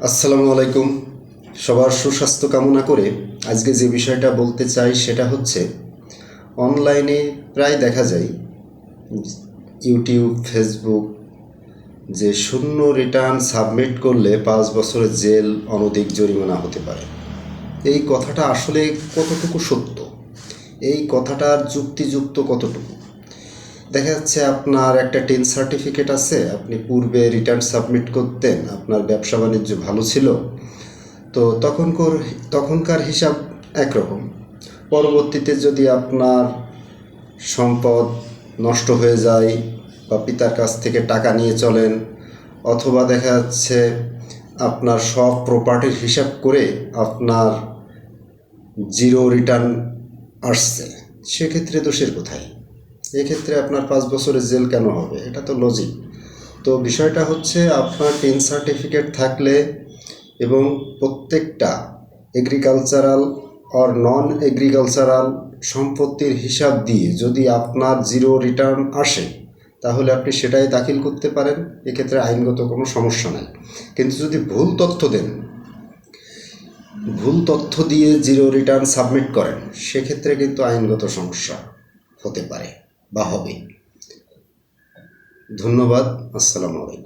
আসসালামু আলাইকুম। সবার সুস্বাস্থ্য কামনা করে আজকে যে বিষয়টা বলতে চাই সেটা হচ্ছে, অনলাইনে প্রায় দেখা যায় ইউটিউব, ফেসবুক যে শূন্য রিটার্ন সাবমিট করলে 5 বছরের জেল, অনধিক জরিমানা হতে পারে। এই কথাটা আসলে কতটুকু সত্য, এই কথাটার যুক্তিযুক্ত কতটুকু? দেখা যাচ্ছে আপনার একটা 10 সার্টিফিকেট আছে, আপনি পূর্বে রিটার্ন সাবমিট করতেন, আপনার ব্যবসা বাণিজ্য ভালো ছিল, তো তখনকার হিসাব একরকম। পরবর্তীতে যদি আপনার সম্পদ নষ্ট হয়ে যায় বা পিতার কাছ থেকে টাকা নিয়ে চলেন, অথবা দেখা যাচ্ছে আপনার সব প্রপার্টির হিসাব করে আপনার জিরো রিটার্ন আসছে, সেক্ষেত্রে দোষের কোথায়? এক্ষেত্রে আপনার 5 বছরের জেল কেন হবে? এটা তো লজিক। তো বিষয়টা হচ্ছে, আপনার 10 সার্টিফিকেট থাকলে এবং প্রত্যেকটা এগ্রিকালচারাল অর নন এগ্রিকালচারাল সম্পত্তির হিসাব দিয়ে যদি আপনার জিরো রিটার্ন আসে, তাহলে আপনি সেটাই দাখিল করতে পারেন, এক্ষেত্রে আইনগত কোনো সমস্যা নাই। কিন্তু যদি ভুল তথ্য দিয়ে জিরো রিটার্ন সাবমিট করেন, সেক্ষেত্রে কিন্তু আইনগত সমস্যা হতে পারে বা হবে। ধন্যবাদ। আসসালামু আলাইকুম।